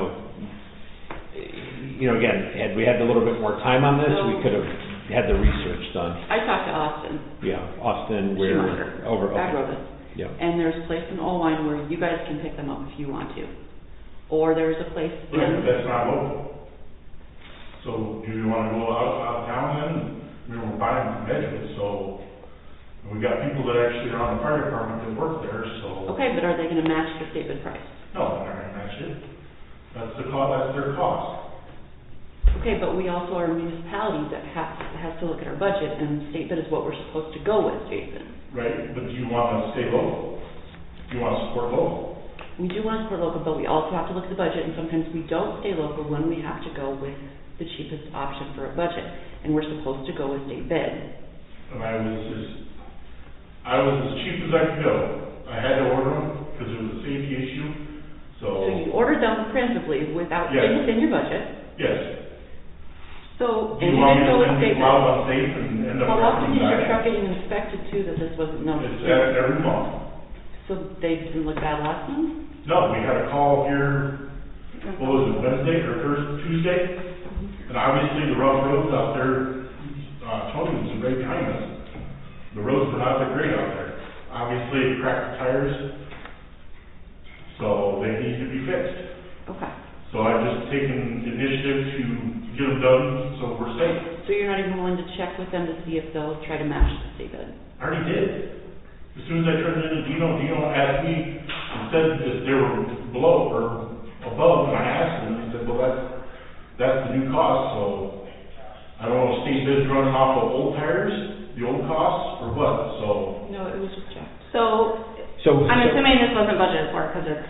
had we had a little bit more time on this, we could have had the research done. I talked to Austin. Yeah, Austin, where, Schumacher. over, I okay. wrote it. Yeah. And there's a place in Owine where you guys can pick them up if you want to. Or there's a place But in, that's not local. So do you want to go out of town then? We're buying from Edgewood, so we got people that actually are on the fire department that work there, so. okay, but are they gonna match the state bid price? No, they're not gonna match it. That's their cost. Okay, but we also are a municipality that has to look at our budget, and state bid is what we're supposed to go with, Jason. Right, but do you want to stay local? Do you want to support local? We do want to support local, but we also have to look at the budget, and sometimes we don't stay local when we have to go with the cheapest option for a budget, and we're supposed to go with state bid. And I was as cheap as I could go. I had to order them because it was a safety issue, so. So you ordered them principally without Yes. things in your budget. Yes. So, Do You want me to Well, send you people out on safe and end up How often tracking is your back? truck getting inspected too, that this wasn't noticed? It's every month. So they didn't look bad last month? No, we had a call here, what was it, Wednesday or Tuesday? And obviously the rough roads out there, Tony was right behind us. The roads were not that great out there. Obviously it cracked the tires, so they need to be fixed. Okay. So I've just taken initiative to get them done so we're safe. So you're not even willing to check with them to see if they'll try to match the state bid? I already did. As soon as I turned it into Dino asked me, and said that they were below or above, and I asked him, and he said, well, that's the new cost, so I don't know if state bid's running off of old tires, the old costs, or what, so. No, it was just checked. So, I'm assuming this wasn't budgeted for, because it's,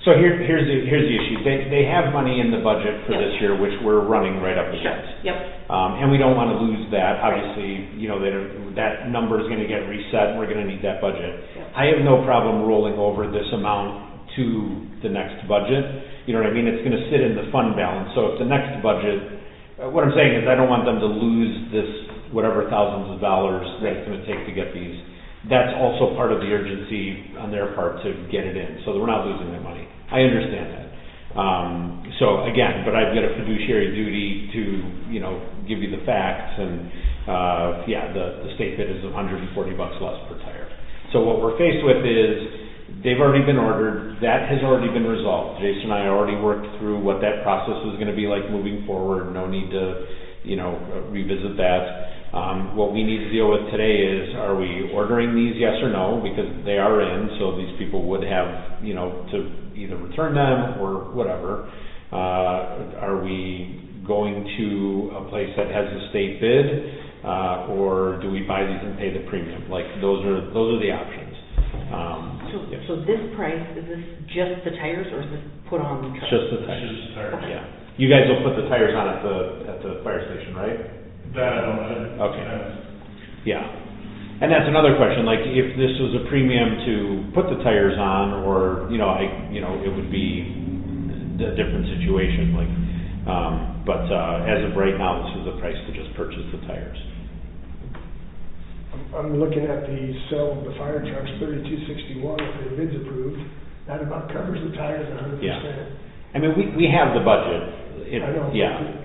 So here's the issue. They have money in the budget for Yep. this year, which we're running right up against. yep, And we don't want to lose that. Obviously, that number is going to get reset, and we're going to need that budget. Yep. I have no problem rolling over this amount to the next budget. You know what I mean? It's going to sit in the fund balance. So if the next budget, what I'm saying is I don't want them to lose this whatever thousands of dollars that it's going to take to get these. That's also part of the urgency on their part to get it in, so that we're not losing their money. I understand that. So again, but I've got a fiduciary duty to, give you the facts, and, the state bid is $140 less per tire. So what we're faced with is, they've already been ordered, that has already been resolved. Jason and I already worked through what that process is gonna be like moving forward, no need to, revisit that. What we need to deal with today is, are we ordering these, yes or no, because they are in, so these people would have, to either return them or whatever. Are we going to a place that has a state bid, or do we buy these and pay the premium? Like, those are the options. So this price, is this just the tires, or is this put on the truck? Just the tires. Just the tires. Yeah. You guys will put the tires on at the fire station, right? That I don't know. Okay. Yeah. And that's another question, like, if this was a premium to put the tires on, or, it would be a different situation, like, but as of right now, this is the price to just purchase the tires. I'm looking at the sale of the fire trucks, $32.61, if the bid's approved, that about covers the tires 100%. Yeah. I mean, we have the budget. I know. Yeah.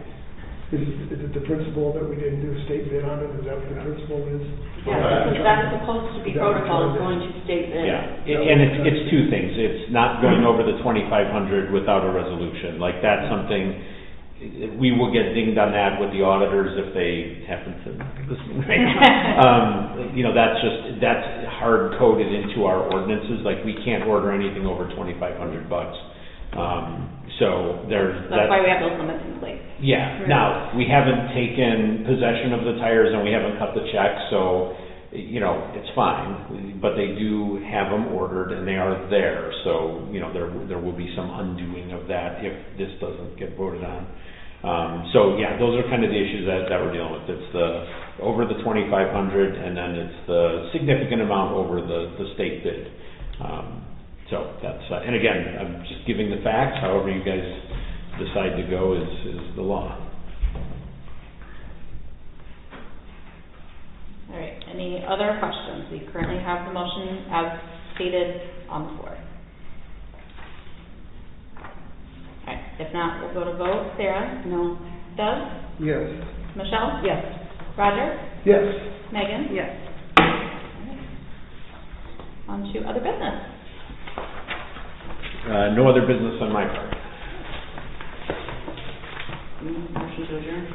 Is it the principle that we didn't do a state bid on it, is that what the principle is? Yeah, because that's supposed to be protocol, is going to state bid. Yeah, and it's two things. It's not going over the 2,500 without a resolution. Like, that's something, we will get dinged on that with the auditors if they happen to listen right now. That's hard coded into our ordinances. Like, we can't order anything over $2,500. So there's that's why we have those limits in place. Yeah. Now, we haven't taken possession of the tires and we haven't cut the check, so, it's fine. But they do have them ordered and they are there, so, there will be some undoing of that if this doesn't get voted on. Those are kind of the issues that we're dealing with. It's over the 2,500, and then it's the significant amount over the state bid. So that's, and again, I'm just giving the facts. However you guys decide to go is the law. All right, any other questions? We currently have the motion as stated on the floor. All right, if not, we'll go to vote. Sarah? No. Doug? Yes. Michelle? Yes. Roger? Yes. Megan? Yes. On to other business. No other business on my part. Motion to adjourn?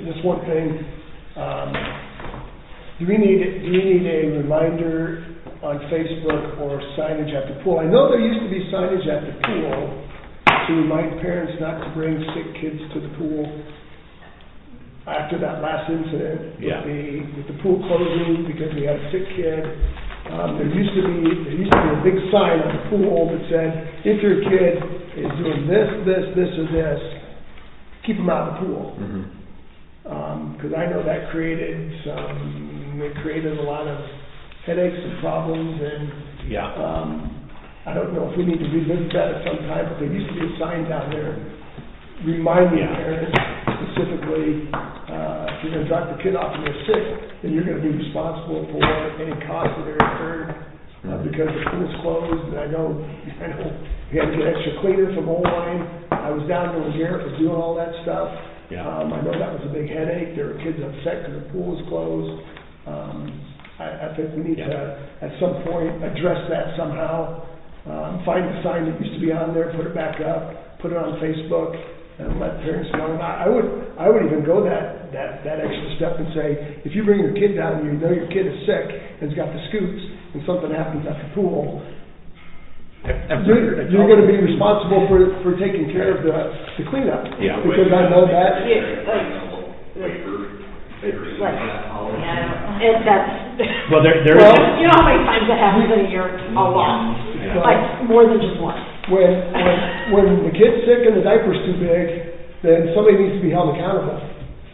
Just one thing, do we need a reminder on Facebook or signage at the pool? I know there used to be signage at the pool to remind parents not to bring sick kids to the pool after that last incident with the pool closing because we had a sick kid. There used to be a big sign on the pool that said, if your kid is doing this, or this, keep them out of the pool. Because I know that created a lot of headaches and problems, and I don't know if we need to revisit that at some time, but there used to be a sign down there reminding parents to specifically, if you're gonna drop the kid off and they're sick, then you're gonna be responsible for any costs that are incurred, because the pool's closed, and I know we had to get extra cleaner from Oline. I was down there when Garrett was doing all that stuff. Yeah. I know that was a big headache, there were kids upset because the pool was closed. I think we need to, at some point, address that somehow. Find the sign that used to be on there, put it back up, put it on Facebook, and let parents know. And I would even go that extra step and say, if you bring your kid down and you know your kid is sick and has got the scoots, and something happens at the pool, you're gonna be responsible for taking care of the cleanup. Yeah. Because I know that. Well, there is. You know how many times that happens in a year? A lot. Yeah. Like, more than just once. When the kid's sick and the diaper's too big, then somebody needs to be held accountable.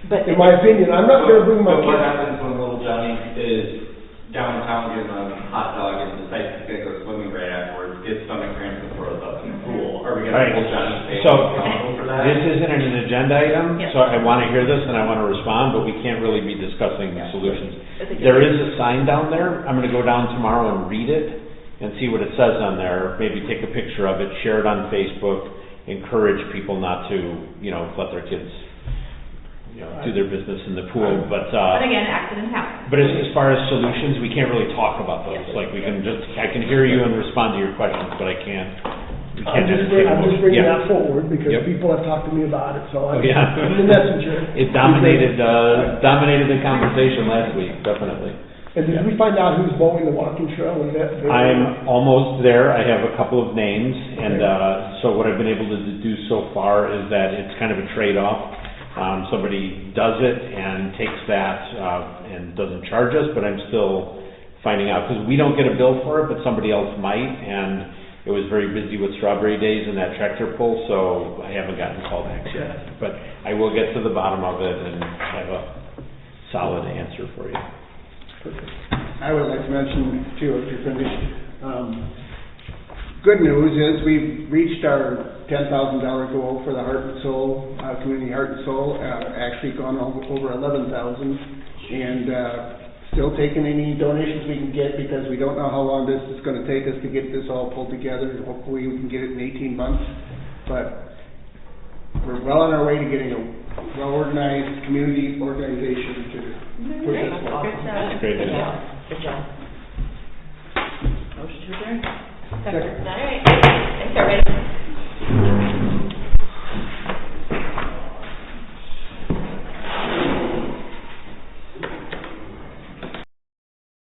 But In my opinion, I'm not gonna bring my But what kid. happens when little Johnny is downtown getting a hot dog and decides he's gonna go swimming right afterwards, gets stomach cramps and throws up in the pool? Are we gonna Right. hold Johnny So, accountable for that? this isn't an agenda item, Yes. so I want to hear this and I want to respond, but we can't really be discussing solutions. There is a sign down there. I'm going to go down tomorrow and read it and see what it says on there. Maybe take a picture of it, share it on Facebook, encourage people not to, let their kids, do their business in the pool. But again, accidents happen. but as far as solutions, we can't really talk about those. Like, we can I can hear you and respond to your questions, but we can't I'm just bringing that forward because Yep. people have talked to me about it, so I'm Yeah. the messenger. It dominated the conversation last week, definitely. And did we find out who's mowing the walking trail? Was that? I'm almost there. I have a couple of names, and so what I've been able to do so far is that it's kind of a trade-off. Somebody does it and takes that and doesn't charge us, but I'm still finding out, because we don't get a bill for it, but somebody else might, and it was very busy with Strawberry Days and that tractor pull, so I haven't gotten callbacks yet. But I will get to the bottom of it and have a solid answer for you. I would like to mention too, if you're finished, good news is we've reached our $10,000 goal for the Heart and Soul, Community Heart and Soul, actually gone over 11,000, and still taking any donations we can get because we don't know how long this is going to take us to get this all pulled together. Hopefully we can get it in 18 months, but we're well on our way to getting a well-organized community organization to push this along. That's great. Good job. Motion to adjourn? All right. Thanks, everybody.